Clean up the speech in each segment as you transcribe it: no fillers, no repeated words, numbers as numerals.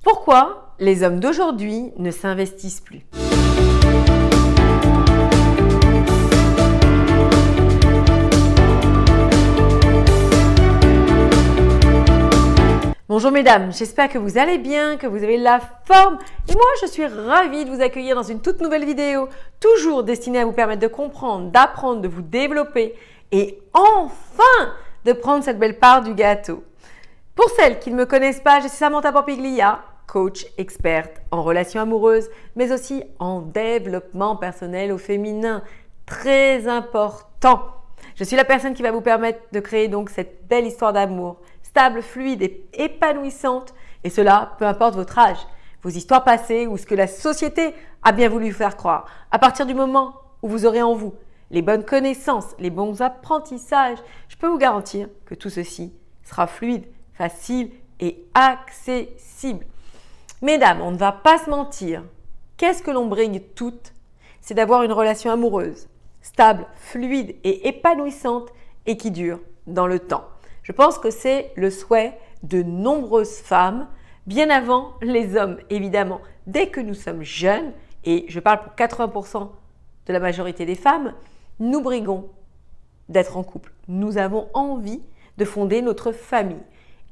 Pourquoi les hommes d'aujourd'hui ne s'investissent plus? Bonjour mesdames, j'espère que vous allez bien, que vous avez la forme et moi je suis ravie de vous accueillir dans une toute nouvelle vidéo, toujours destinée à vous permettre de comprendre, d'apprendre, de vous développer et enfin de prendre cette belle part du gâteau. Pour celles qui ne me connaissent pas, je suis Samantha Pampiglia, coach experte en relations amoureuses, mais aussi en développement personnel au féminin, très important. Je suis la personne qui va vous permettre de créer donc cette belle histoire d'amour, stable, fluide et épanouissante, et cela peu importe votre âge, vos histoires passées ou ce que la société a bien voulu vous faire croire. À partir du moment où vous aurez en vous les bonnes connaissances, les bons apprentissages, je peux vous garantir que tout ceci sera fluide, facile et accessible. Mesdames, on ne va pas se mentir. Qu'est-ce que l'on brigue toutes? C'est d'avoir une relation amoureuse, stable, fluide et épanouissante et qui dure dans le temps. Je pense que c'est le souhait de nombreuses femmes, bien avant les hommes évidemment. Dès que nous sommes jeunes, et je parle pour 80% de la majorité des femmes, nous briguons d'être en couple. Nous avons envie de fonder notre famille.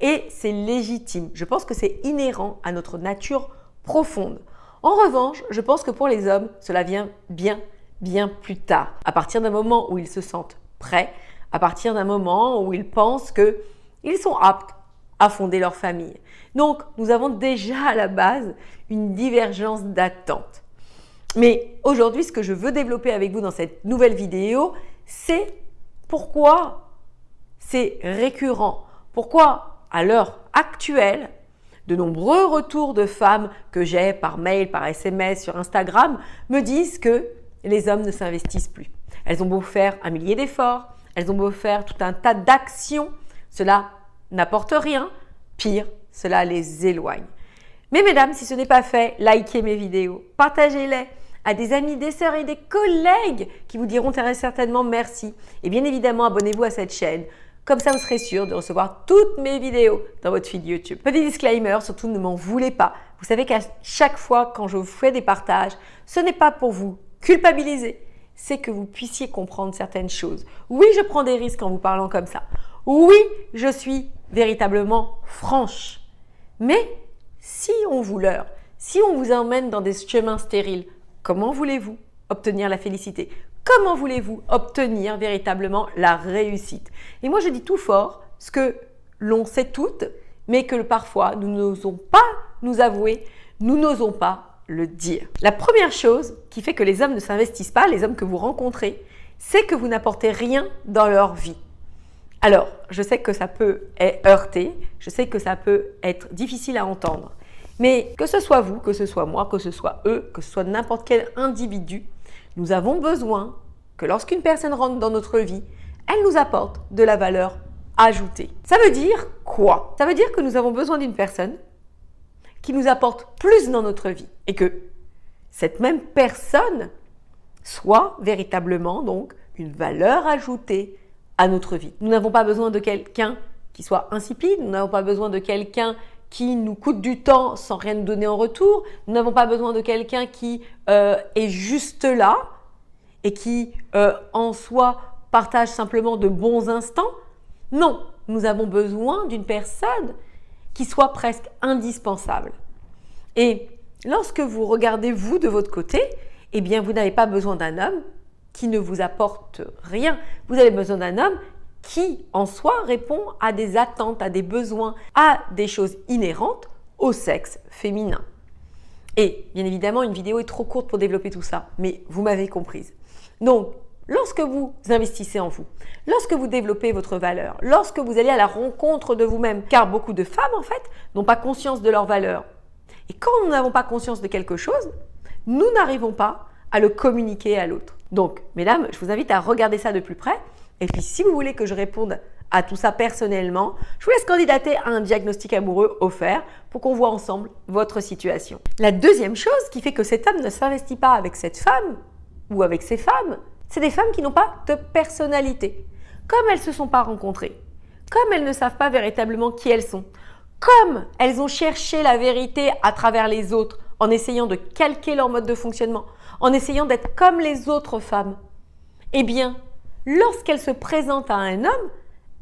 Et c'est légitime. Je pense que c'est inhérent à notre nature profonde. En revanche, je pense que pour les hommes, cela vient bien plus tard. À partir d'un moment où ils se sentent prêts, à partir d'un moment où ils pensent qu'ils sont aptes à fonder leur famille. Donc, nous avons déjà à la base une divergence d'attente. Mais aujourd'hui, ce que je veux développer avec vous dans cette nouvelle vidéo, c'est pourquoi c'est récurrent. Pourquoi à l'heure actuelle, de nombreux retours de femmes que j'ai par mail, par SMS, sur Instagram, me disent que les hommes ne s'investissent plus. Elles ont beau faire un millier d'efforts, elles ont beau faire tout un tas d'actions, cela n'apporte rien. Pire, cela les éloigne. Mais mesdames, si ce n'est pas fait, likez mes vidéos, partagez-les à des amis, des sœurs et des collègues qui vous diront très certainement merci. Et bien évidemment, abonnez-vous à cette chaîne. Comme ça, vous serez sûr de recevoir toutes mes vidéos dans votre feed YouTube. Petit disclaimer, surtout ne m'en voulez pas. Vous savez qu'à chaque fois quand je vous fais des partages, ce n'est pas pour vous culpabiliser, c'est que vous puissiez comprendre certaines choses. Oui, je prends des risques en vous parlant comme ça. Oui, je suis véritablement franche. Mais si on vous leurre, si on vous emmène dans des chemins stériles, comment voulez-vous obtenir la félicité? Comment voulez-vous obtenir véritablement la réussite? Et moi, je dis tout fort ce que l'on sait toutes, mais que parfois, nous n'osons pas nous avouer, nous n'osons pas le dire. La première chose qui fait que les hommes ne s'investissent pas, les hommes que vous rencontrez, c'est que vous n'apportez rien dans leur vie. Alors, je sais que ça peut heurter, je sais que ça peut être difficile à entendre, mais que ce soit vous, que ce soit moi, que ce soit eux, que ce soit n'importe quel individu, nous avons besoin que lorsqu'une personne rentre dans notre vie, elle nous apporte de la valeur ajoutée. Ça veut dire quoi? Ça veut dire que nous avons besoin d'une personne qui nous apporte plus dans notre vie et que cette même personne soit véritablement donc une valeur ajoutée à notre vie. Nous n'avons pas besoin de quelqu'un qui soit insipide, nous n'avons pas besoin de quelqu'un qui nous coûte du temps sans rien nous donner en retour. Nous n'avons pas besoin de quelqu'un qui est juste là et qui, en soi, partage simplement de bons instants. Non, nous avons besoin d'une personne qui soit presque indispensable. Et lorsque vous regardez vous de votre côté, eh bien, vous n'avez pas besoin d'un homme qui ne vous apporte rien. Vous avez besoin d'un homme qui, en soi, répond à des attentes, à des besoins, à des choses inhérentes au sexe féminin. Et bien évidemment, une vidéo est trop courte pour développer tout ça, mais vous m'avez comprise. Donc, lorsque vous investissez en vous, lorsque vous développez votre valeur, lorsque vous allez à la rencontre de vous-même, car beaucoup de femmes, en fait, n'ont pas conscience de leur valeur. Et quand nous n'avons pas conscience de quelque chose, nous n'arrivons pas à le communiquer à l'autre. Donc, mesdames, je vous invite à regarder ça de plus près. Et puis, si vous voulez que je réponde à tout ça personnellement, je vous laisse candidater à un diagnostic amoureux offert pour qu'on voit ensemble votre situation. La deuxième chose qui fait que cet homme ne s'investit pas avec cette femme ou avec ces femmes, c'est des femmes qui n'ont pas de personnalité. Comme elles ne se sont pas rencontrées, comme elles ne savent pas véritablement qui elles sont, comme elles ont cherché la vérité à travers les autres, en essayant de calquer leur mode de fonctionnement, en essayant d'être comme les autres femmes, eh bien, lorsqu'elles se présentent à un homme,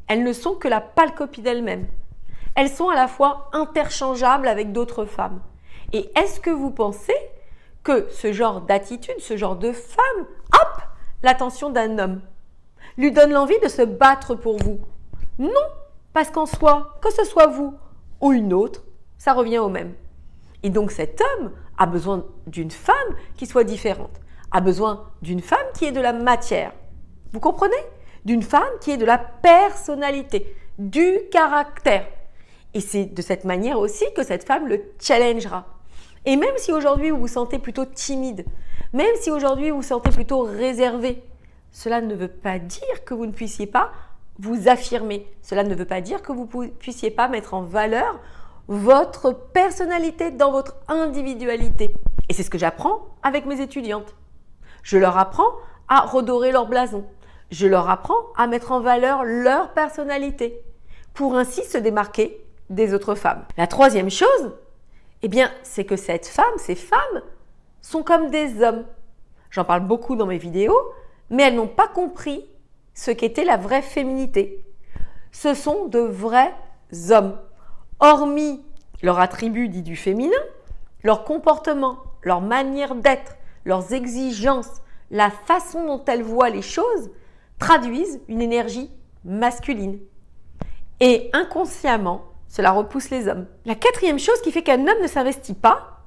elles ne sont que la pâle copie d'elles-mêmes. Elles sont à la fois interchangeables avec d'autres femmes. Et est-ce que vous pensez que ce genre d'attitude, ce genre de femme, hop, l'attention d'un homme, lui donne l'envie de se battre pour vous? Non, parce qu'en soi, que ce soit vous ou une autre, ça revient au même. Et donc cet homme a besoin d'une femme qui soit différente, a besoin d'une femme qui ait de la matière. Vous comprenez? D'une femme qui ait de la personnalité, du caractère. Et c'est de cette manière aussi que cette femme le challengera. Et même si aujourd'hui vous vous sentez plutôt timide, même si aujourd'hui vous vous sentez plutôt réservé, cela ne veut pas dire que vous ne puissiez pas vous affirmer. Cela ne veut pas dire que vous ne puissiez pas mettre en valeur votre personnalité dans votre individualité. Et c'est ce que j'apprends avec mes étudiantes. Je leur apprends à redorer leur blason. Je leur apprends à mettre en valeur leur personnalité pour ainsi se démarquer des autres femmes. La troisième chose, eh bien, c'est que ces femmes sont comme des hommes. J'en parle beaucoup dans mes vidéos, mais elles n'ont pas compris ce qu'était la vraie féminité. Ce sont de vrais hommes. Hormis leur attribut dit du féminin, leur comportement, leur manière d'être, leurs exigences, la façon dont elles voient les choses, traduisent une énergie masculine. Et inconsciemment, cela repousse les hommes. La quatrième chose qui fait qu'un homme ne s'investit pas,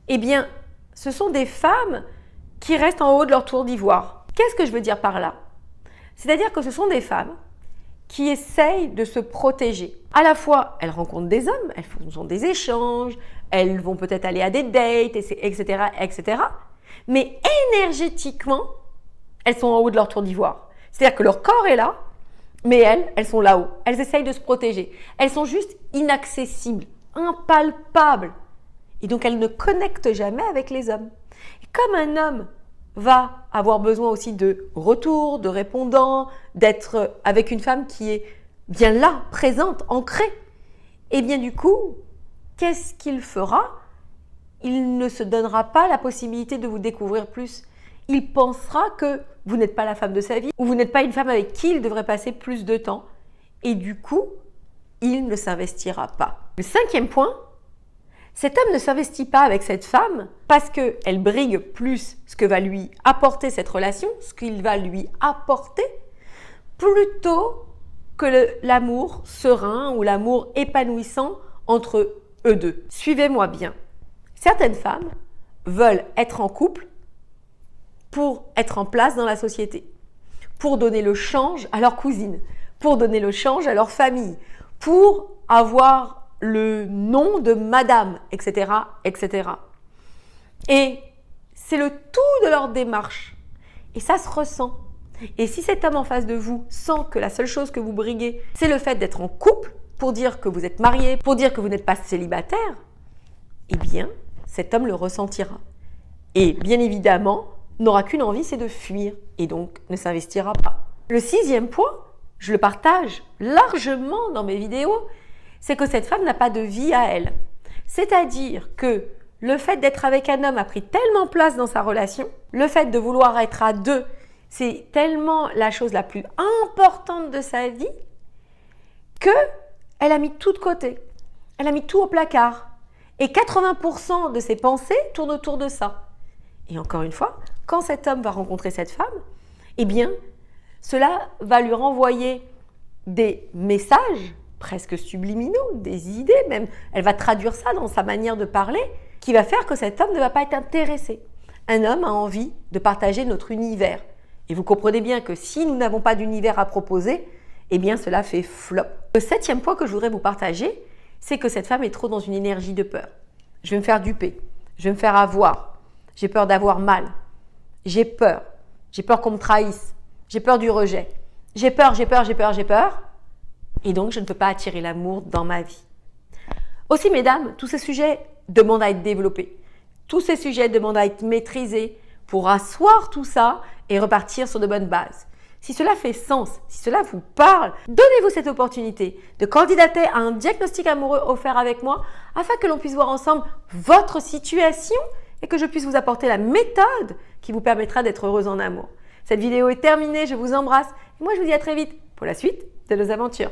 eh bien, ce sont des femmes qui restent en haut de leur tour d'ivoire. Qu'est-ce que je veux dire par là? C'est-à-dire que ce sont des femmes qui essayent de se protéger. À la fois, elles rencontrent des hommes, elles font des échanges, elles vont peut-être aller à des dates, etc., etc. Mais énergétiquement, elles sont en haut de leur tour d'ivoire. C'est-à-dire que leur corps est là, mais elles sont là-haut. Elles essayent de se protéger. Elles sont juste inaccessibles, impalpables. Et donc, elles ne connectent jamais avec les hommes. Et comme un homme va avoir besoin aussi de retour, de répondant, d'être avec une femme qui est bien là, présente, ancrée, et bien du coup, qu'est-ce qu'il fera? Il ne se donnera pas la possibilité de vous découvrir plus. Il pensera que vous n'êtes pas la femme de sa vie ou vous n'êtes pas une femme avec qui il devrait passer plus de temps. Et du coup, il ne s'investira pas. Le cinquième point, cet homme ne s'investit pas avec cette femme parce qu'elle brigue plus ce que va lui apporter cette relation, ce qu'il va lui apporter, plutôt que l'amour serein ou l'amour épanouissant entre eux deux. Suivez-moi bien. Certaines femmes veulent être en couple pour être en place dans la société, pour donner le change à leur cousine, pour donner le change à leur famille, pour avoir le nom de madame, etc., etc. Et c'est le tout de leur démarche. Et ça se ressent. Et si cet homme en face de vous sent que la seule chose que vous briguez, c'est le fait d'être en couple, pour dire que vous êtes marié, pour dire que vous n'êtes pas célibataire, eh bien, cet homme le ressentira. Et bien évidemment, n'aura qu'une envie, c'est de fuir, et donc ne s'investira pas. Le sixième point, je le partage largement dans mes vidéos, c'est que cette femme n'a pas de vie à elle. C'est-à-dire que le fait d'être avec un homme a pris tellement place dans sa relation, le fait de vouloir être à deux, c'est tellement la chose la plus importante de sa vie qu'elle a mis tout de côté. Elle a mis tout au placard. Et 80% de ses pensées tournent autour de ça. Et encore une fois, quand cet homme va rencontrer cette femme, eh bien, cela va lui renvoyer des messages presque subliminaux, des idées même. Elle va traduire ça dans sa manière de parler, qui va faire que cet homme ne va pas être intéressé. Un homme a envie de partager notre univers. Et vous comprenez bien que si nous n'avons pas d'univers à proposer, eh bien cela fait flop. Le septième point que je voudrais vous partager, c'est que cette femme est trop dans une énergie de peur. Je vais me faire duper, je vais me faire avoir, j'ai peur d'avoir mal, j'ai peur qu'on me trahisse, j'ai peur du rejet, j'ai peur, et donc je ne peux pas attirer l'amour dans ma vie. Aussi, mesdames, tous ces sujets demandent à être développés, tous ces sujets demandent à être maîtrisés pour asseoir tout ça et repartir sur de bonnes bases. Si cela fait sens, si cela vous parle, donnez-vous cette opportunité de candidater à un diagnostic amoureux offert avec moi afin que l'on puisse voir ensemble votre situation et que je puisse vous apporter la méthode qui vous permettra d'être heureuse en amour. Cette vidéo est terminée, je vous embrasse et moi je vous dis à très vite pour la suite de nos aventures.